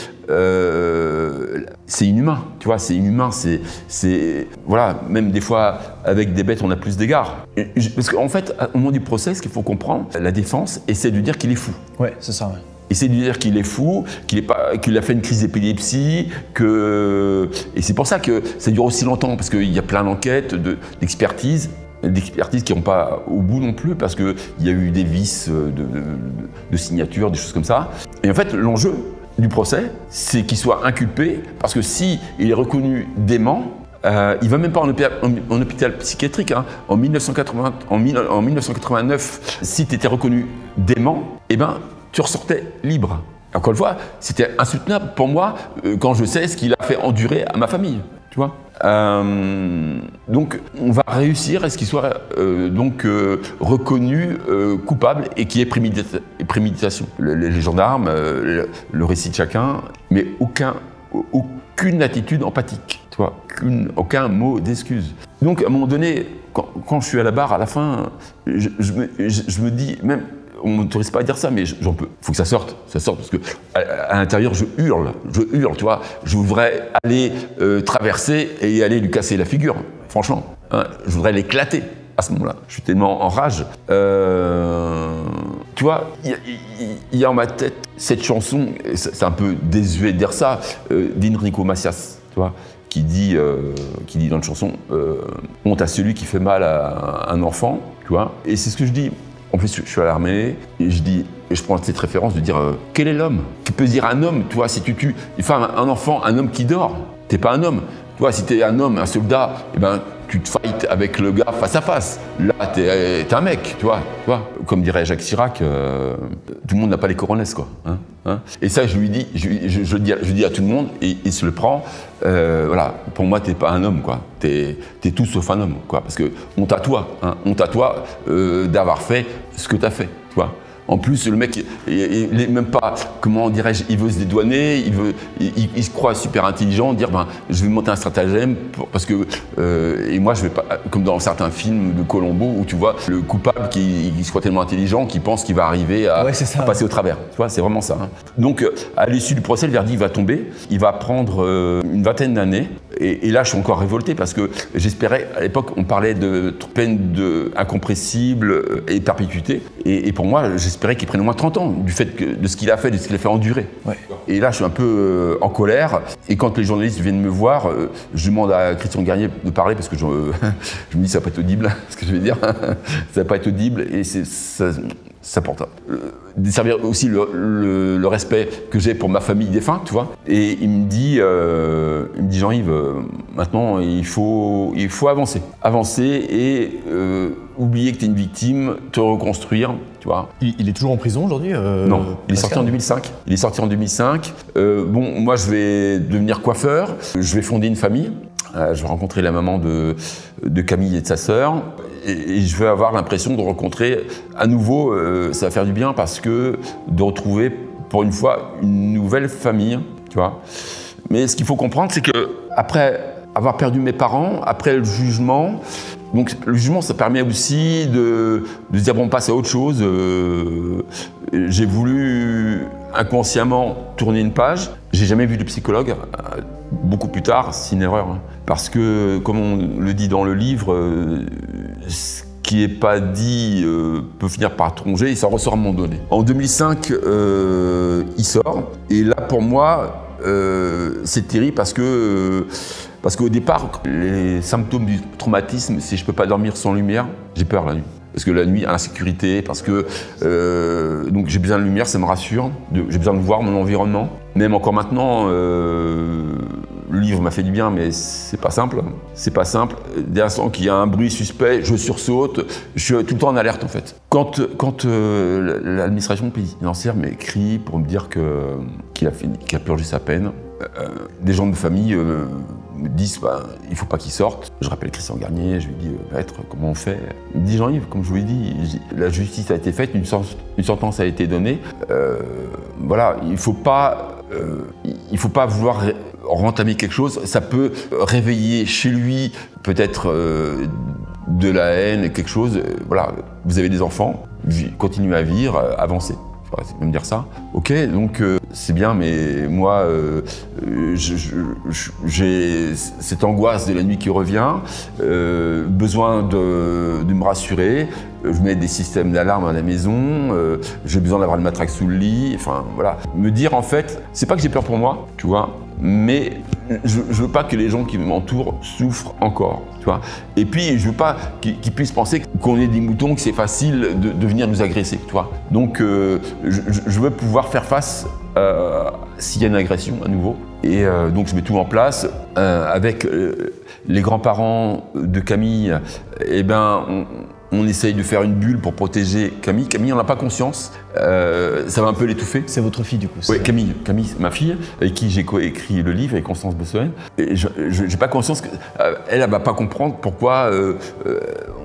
c'est inhumain, tu vois, c'est inhumain, c'est voilà, même des fois avec des bêtes on a plus d'égards. Parce qu'en fait, au moment du procès, ce qu'il faut comprendre, la défense essaie de dire qu'il est fou. Ouais, c'est ça, ouais. Essaie de dire qu'il est fou, qu'il a fait une crise d'épilepsie, et c'est pour ça que ça dure aussi longtemps, parce qu'il y a plein d'enquêtes, d'expertises qui n'ont pas au bout non plus, parce qu'il y a eu des vices de signature, des choses comme ça. Et en fait, l'enjeu du procès, c'est qu'il soit inculpé, parce que s'il est reconnu dément, il va même pas en hôpital psychiatrique. Hein. En 1989, si tu étais reconnu dément, eh ben, tu ressortais libre. Encore une fois, c'était insoutenable pour moi quand je sais ce qu'il a fait endurer à ma famille. Tu vois, donc on va réussir à ce qu'il soit reconnu coupable et qu'il y ait préméditation. Les gendarmes, le récit de chacun, mais aucune attitude empathique, tu vois, aucun mot d'excuse. Donc à un moment donné, quand je suis à la barre, à la fin, je me dis même. On ne m'autorise pas à dire ça, mais j'en peux. Il faut que ça sorte, parce que à l'intérieur, je hurle, tu vois. Je voudrais aller traverser et aller lui casser la figure, franchement. Hein, je voudrais l'éclater à ce moment-là. Je suis tellement en rage. Tu vois, il y a en ma tête cette chanson, c'est un peu désuet de dire ça, d'Enrico Macias, tu vois, qui dit dans une chanson « Honte à celui qui fait mal à un enfant », tu vois. Et c'est ce que je dis. En plus, je suis à l'armée et je prends cette référence de dire quel est l'homme qui peut se dire un homme, tu vois, si tu tues une femme, un enfant, un homme qui dort, t'es pas un homme. Tu vois, si t'es un homme, un soldat, eh ben, tu te fights avec le gars face à face. Là, t'es un mec, tu vois. Comme dirait Jacques Chirac, tout le monde n'a pas les coronesses, quoi. Hein. Et ça, je lui dis, je dis à tout le monde, et il se le prend. Voilà, pour moi, t'es pas un homme, quoi. T'es tout sauf un homme, quoi. Parce que honte à toi, d'avoir fait ce que t'as fait, tu vois. En plus, le mec, il est même pas, comment dirais-je, il veut se dédouaner, il se croit super intelligent, dire je vais monter un stratagème parce que et moi je vais pas, comme dans certains films de Colombo où tu vois le coupable qui se croit tellement intelligent qu'il pense qu'il va arriver à passer au travers. Tu vois, c'est vraiment ça. Hein. Donc à l'issue du procès, le verdict va tomber, il va prendre une vingtaine d'années. Et là, je suis encore révolté parce que j'espérais, à l'époque, on parlait de peine incompressible et perpétuité. Et pour moi, j'espérais qu'il prenne au moins 30 ans de ce qu'il a fait, de ce qu'il a fait endurer. Ouais. Et là, je suis un peu en colère. Et quand les journalistes viennent me voir, je demande à Christian Garnier de parler parce que je me dis ça va pas être audible, ce que je vais dire. Ça va pas être audible et ça porte desservir aussi le respect que j'ai pour ma famille défunte, tu vois. Et il me dit Jean-Yves, maintenant il faut avancer et oublier que tu es une victime, te reconstruire, tu vois. Il est toujours en prison aujourd'hui Non, il est sorti en 2005. Bon, moi je vais devenir coiffeur, je vais fonder une famille. Je vais rencontrer la maman de Camille et de sa sœur et je vais avoir l'impression de rencontrer à nouveau, ça va faire du bien parce que de retrouver pour une fois une nouvelle famille, tu vois. Mais ce qu'il faut comprendre, c'est que après avoir perdu mes parents, après le jugement, donc le jugement ça permet aussi de se dire bon, on passe à autre chose. J'ai voulu inconsciemment tourner une page. J'ai jamais vu de psychologue. Beaucoup plus tard, c'est une erreur. Parce que, comme on le dit dans le livre, ce qui n'est pas dit peut finir par troncher et ça ressort à un moment donné. En 2005, il sort. Et là, pour moi, c'est terrible parce qu'au départ, les symptômes du traumatisme, c'est je ne peux pas dormir sans lumière, j'ai peur la nuit. Parce que la nuit, insécurité, parce que donc j'ai besoin de lumière, ça me rassure. J'ai besoin de voir mon environnement. Même encore maintenant, le livre m'a fait du bien, mais c'est pas simple. C'est pas simple. Dès l'instant qu'il y a un bruit suspect, je sursaute. Je suis tout le temps en alerte, en fait. Quand l'administration pénitentiaire m'écrit pour me dire qu'il a purgé sa peine, des gens de famille me disent il faut pas qu'il sorte. Je rappelle Christian Garnier, je lui dis maître, comment on fait? Il me dit Jean-Yves, comme je vous l'ai dit, la justice a été faite, une sentence a été donnée. Voilà, il faut pas vouloir rentamer quelque chose. Ça peut réveiller chez lui peut-être de la haine, quelque chose. Voilà, vous avez des enfants, continuez à vivre, avancez. C'est même dire ça. Ok, donc c'est bien, mais moi, j'ai cette angoisse de la nuit qui revient, besoin de me rassurer. Je mets des systèmes d'alarme à la maison, j'ai besoin d'avoir une matraque sous le lit. Enfin, voilà. Me dire, en fait, c'est pas que j'ai peur pour moi, tu vois, mais je veux pas que les gens qui m'entourent souffrent encore, tu vois. Et puis, je veux pas qu'ils puissent penser qu'on est des moutons, que c'est facile de venir nous agresser, tu vois. Donc, je veux pouvoir faire face s'il y a une agression à nouveau. Et donc, je mets tout en place. Avec les grands-parents de Camille, eh ben, on essaye de faire une bulle pour protéger Camille. Camille, on n'a pas conscience. Ça va un peu l'étouffer. C'est votre fille, du coup? Oui, Camille, ma fille, avec qui j'ai coécrit le livre, avec Constance Bossuet. Et je n'ai pas conscience qu'elle ne va pas comprendre pourquoi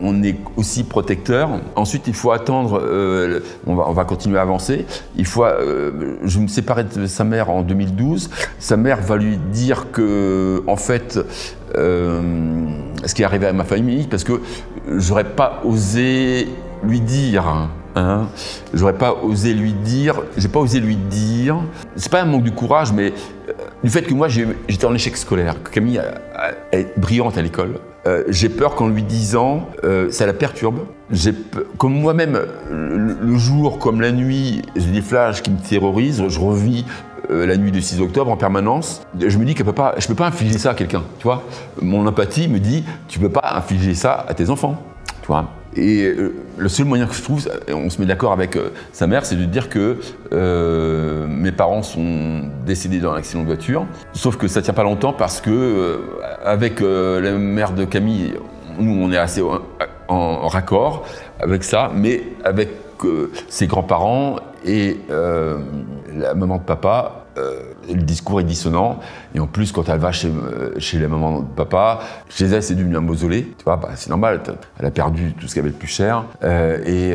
on est aussi protecteur. Ensuite, il faut attendre, on va continuer à avancer. Je me séparais de sa mère en 2012. Sa mère va lui dire que, en fait, ce qui est arrivé à ma famille, parce que j'aurais pas osé lui dire. J'ai pas osé lui dire, c'est pas un manque de courage, mais du fait que moi j'étais en échec scolaire, que Camille est brillante à l'école. J'ai peur qu'en lui disant, ça la perturbe. Comme moi-même, le jour comme la nuit, j'ai des flashs qui me terrorisent, je revis la nuit du 6 octobre en permanence. Je me dis que je peux pas infliger ça à quelqu'un, tu vois. Mon empathie me dit, tu peux pas infliger ça à tes enfants, tu vois. Et le seul moyen que je trouve, on se met d'accord avec sa mère, c'est de dire que mes parents sont décédés dans un accident de voiture. Sauf que ça tient pas longtemps parce que avec la mère de Camille, nous on est assez en raccord avec ça, mais avec ses grands-parents et la maman de papa, le discours est dissonant. Et en plus, quand elle va chez la maman de papa, chez elle, c'est devenu un mausolée. Tu vois, c'est normal, elle a perdu tout ce qu'elle avait de plus cher. Et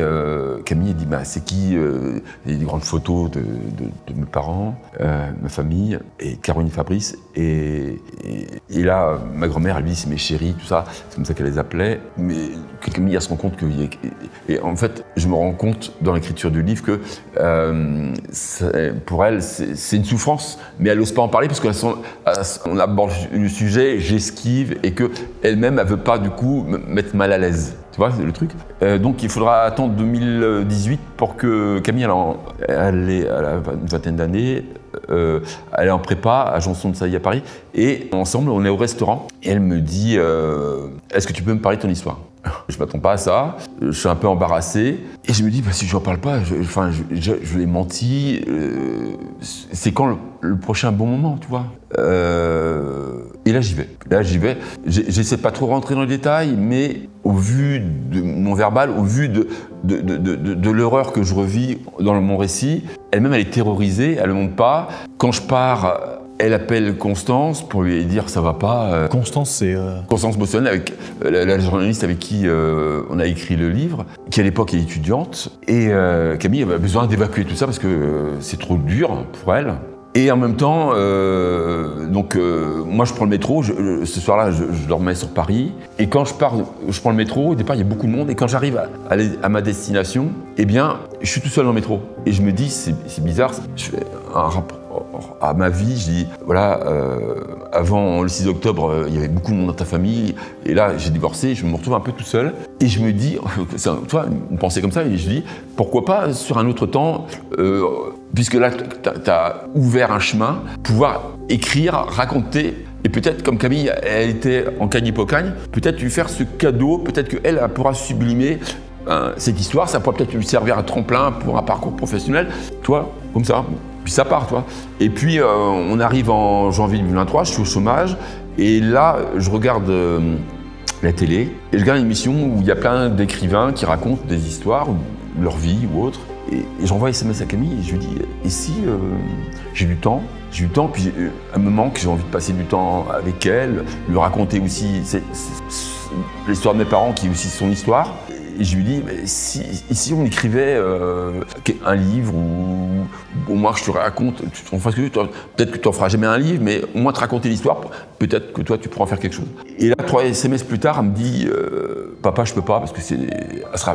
Camille dit, c'est qui il y a des grandes photos de mes parents, ma famille, et Caroline Fabrice. Et là, ma grand-mère, elle lui dit, c'est mes chéris, tout ça. C'est comme ça qu'elle les appelait. Mais Camille, elle se rend compte que... Et en fait, je me rends compte dans l'écriture du livre que pour elle, c'est une souffrance, mais elle n'ose pas en parler parce qu'on aborde le sujet, j'esquive et qu'elle-même, elle ne veut pas du coup me mettre mal à l'aise. Tu vois, c'est le truc. Donc il faudra attendre 2018 pour que Camille, elle a une vingtaine d'années, elle est en prépa à Janson de Sailly à Paris, et ensemble, on est au restaurant, et elle me dit est-ce que tu peux me parler de ton histoire ? Je ne m'attends pas à ça, je suis un peu embarrassé, et je me dis, si je n'en parle pas, je l'ai menti, c'est quand le prochain bon moment, tu vois. Et là, j'y vais. J'essaie de pas trop rentrer dans les détails, mais au vu de mon verbal, au vu de l'horreur que je revis dans mon récit, elle-même, elle est terrorisée, elle ne monte pas. Quand je pars, elle appelle Constance pour lui dire ça va pas. Constance, c'est... Constance Bossuet, avec la journaliste avec qui on a écrit le livre, qui à l'époque est étudiante. Et Camille avait besoin d'évacuer tout ça parce que c'est trop dur pour elle. Et en même temps, moi je prends le métro, ce soir-là je dormais sur Paris, et quand je prends le métro, au départ il y a beaucoup de monde, et quand j'arrive à ma destination, eh bien je suis tout seul dans le métro. Et je me dis, c'est bizarre, je fais un rapport à ma vie, je dis, voilà, avant le 6 octobre, il y avait beaucoup de monde dans ta famille, et là j'ai divorcé, je me retrouve un peu tout seul, et je me dis, tu vois, une pensée comme ça, et je dis, pourquoi pas sur un autre temps, puisque là, tu as ouvert un chemin, pouvoir écrire, raconter, et peut-être, comme Camille, elle était en cagne-pocagne, peut-être lui faire ce cadeau, peut-être qu'elle pourra sublimer cette histoire, ça pourra peut-être lui servir un tremplin pour un parcours professionnel, tu vois. comme ça. Puis ça part, toi. Et puis on arrive en janvier 2023, je suis au chômage, et là je regarde la télé, et je regarde une émission où il y a plein d'écrivains qui racontent des histoires, leur vie ou autre. Et j'envoie un SMS à Camille et je lui dis, et si j'ai du temps, puis elle me manque, j'ai envie de passer du temps avec elle, lui raconter aussi l'histoire de mes parents qui est aussi son histoire. Et je lui dis, mais si on écrivait un livre ou au moins je te raconte, peut-être que tu n'en feras jamais un livre, mais au moins te raconter l'histoire, peut-être que toi tu pourras en faire quelque chose. Et là, 3 SMS plus tard, elle me dit, papa, je peux pas, parce que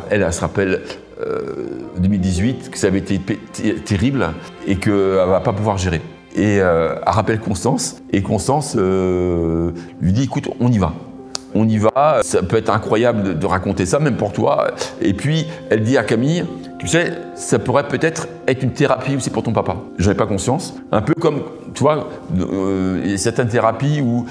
elle se rappelle 2018, que ça avait été terrible et qu'elle ne va pas pouvoir gérer. Et elle rappelle Constance, et Constance lui dit, écoute, on y va. On y va, ça peut être incroyable de raconter ça, même pour toi. Et puis, elle dit à Camille, tu sais, ça pourrait peut-être être une thérapie aussi pour ton papa. J'en ai pas conscience. Un peu comme, tu vois, il y a certaines thérapies où,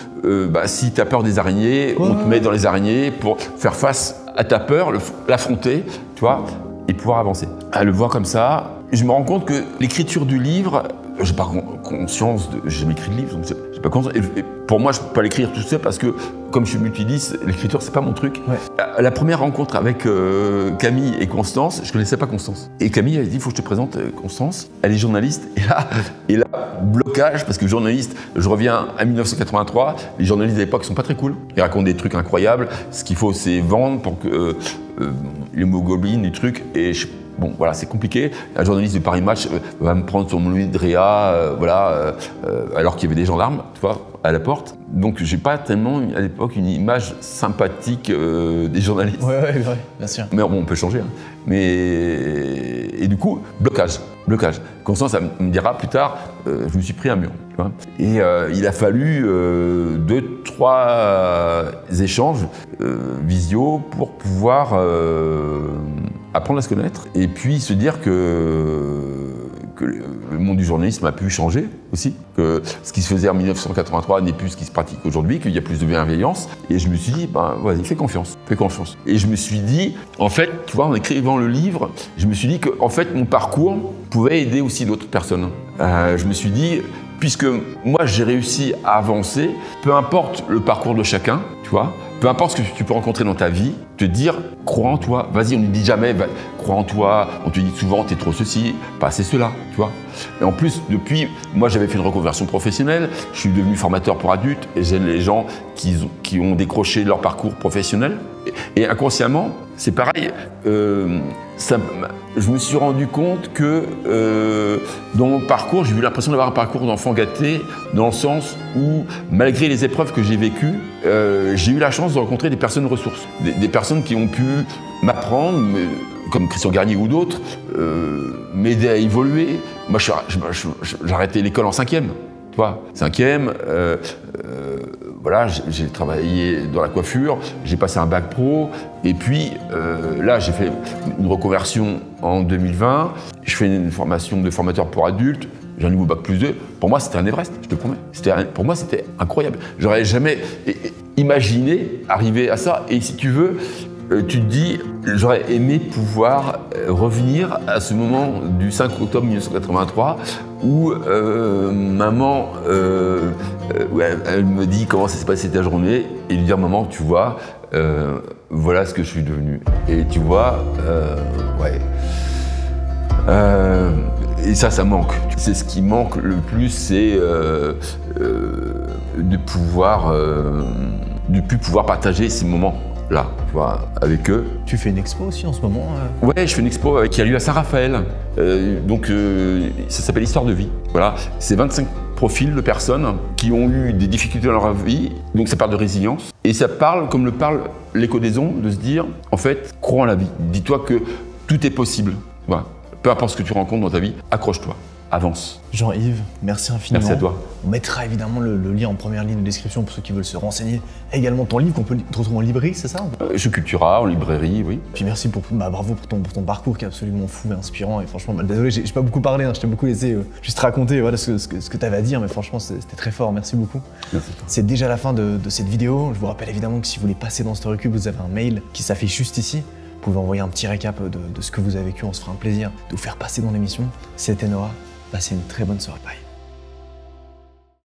si tu as peur des araignées, on te met dans les araignées pour faire face à ta peur, l'affronter, tu vois, et pouvoir avancer. À le voir comme ça, je me rends compte que l'écriture du livre, j'ai pas conscience j'ai jamais écrit de livre, donc j'ai pas conscience. Et pour moi, je peux pas l'écrire tout seul parce que, comme je suis multidis, l'écriture c'est pas mon truc. Ouais. La première rencontre avec Camille et Constance, je connaissais pas Constance. Et Camille, elle dit, il faut que je te présente Constance. Elle est journaliste. Et là, blocage, parce que journaliste, je reviens à 1983. Les journalistes de l'époque sont pas très cool. Ils racontent des trucs incroyables. Ce qu'il faut, c'est vendre pour que l'hémoglobine, les trucs. Et bon, voilà, c'est compliqué. Un journaliste de Paris Match va me prendre son louis de Réa, alors qu'il y avait des gendarmes, tu vois, à la porte. Donc, j'ai pas tellement, à l'époque, une image sympathique des journalistes. Ouais, bien sûr. Mais bon, on peut changer. Hein. Et du coup, blocage. Constance, ça me dira plus tard, je me suis pris un mur. Tu vois. Et il a fallu 2-3 échanges visio pour pouvoir apprendre à se connaître et puis se dire que le monde du journalisme a pu changer aussi, que ce qui se faisait en 1983 n'est plus ce qui se pratique aujourd'hui, qu'il y a plus de bienveillance. Et je me suis dit, vas-y, fais confiance. Et je me suis dit, en fait, tu vois, en écrivant le livre, je me suis dit que en fait, mon parcours pouvait aider aussi d'autres personnes. Je me suis dit, puisque moi j'ai réussi à avancer, peu importe le parcours de chacun, tu vois, peu importe ce que tu peux rencontrer dans ta vie, te dire, crois en toi, vas-y, on ne dit jamais, crois en toi, on te dit souvent, t'es trop ceci, pas assez cela, tu vois. Et en plus, depuis, moi j'avais fait une reconversion professionnelle, je suis devenu formateur pour adultes, et j'aide les gens qui ont décroché leur parcours professionnel. Et inconsciemment, c'est pareil, je me suis rendu compte que dans mon parcours, j'ai eu l'impression d'avoir un parcours d'enfant gâté, dans le sens où, malgré les épreuves que j'ai vécues, j'ai eu la chance de rencontrer des personnes ressources, des personnes qui ont pu m'apprendre, comme Christian Garnier ou d'autres, m'aider à évoluer. Moi, j'ai arrêté l'école en 5e. Tu vois, 5e, voilà, j'ai travaillé dans la coiffure, j'ai passé un bac pro, et puis là, j'ai fait une reconversion en 2020, je fais une formation de formateur pour adultes, j'ai un niveau bac plus 2. Pour moi, c'était un Everest, je te promets. Pour moi, c'était incroyable. J'aurais jamais imaginé arriver à ça, et si tu veux, tu te dis, j'aurais aimé pouvoir revenir à ce moment du 5 octobre 1983 où maman, elle me dit comment ça s'est passé ta journée et lui dire, maman, tu vois, voilà ce que je suis devenu. Et tu vois, ouais. Et ça manque. C'est ce qui manque le plus, c'est de plus pouvoir partager ces moments-là, tu vois, avec eux. Tu fais une expo aussi en ce moment Ouais, je fais une expo qui a lieu à Saint-Raphaël. Ça s'appelle Histoire de vie. Voilà, c'est 25 profils de personnes qui ont eu des difficultés dans leur vie. Donc ça parle de résilience. Et ça parle, comme le parle l'Écho des ondes, de se dire, en fait, crois en la vie. Dis-toi que tout est possible. Voilà. Peu importe ce que tu rencontres dans ta vie, accroche-toi, avance. Jean-Yves, merci infiniment. Merci à toi. On mettra évidemment le lien en première ligne de description pour ceux qui veulent se renseigner. Et également ton livre qu'on peut retrouver en librairie, c'est ça Chez Cultura, en librairie, oui. Puis merci bravo pour ton parcours qui est absolument fou et inspirant. Et franchement, désolé, j'ai pas beaucoup parlé, je t'ai beaucoup laissé juste raconter voilà, ce que tu avais à dire, mais franchement, c'était très fort. Merci beaucoup. Merci. C'est déjà la fin de cette vidéo. Je vous rappelle évidemment que si vous voulez passer dans StoryCube, vous avez un mail qui s'affiche juste ici. Vous pouvez envoyer un petit récap de ce que vous avez vécu, on se fera un plaisir de vous faire passer dans l'émission. C'était Noah, Passez une très bonne soirée. Bye.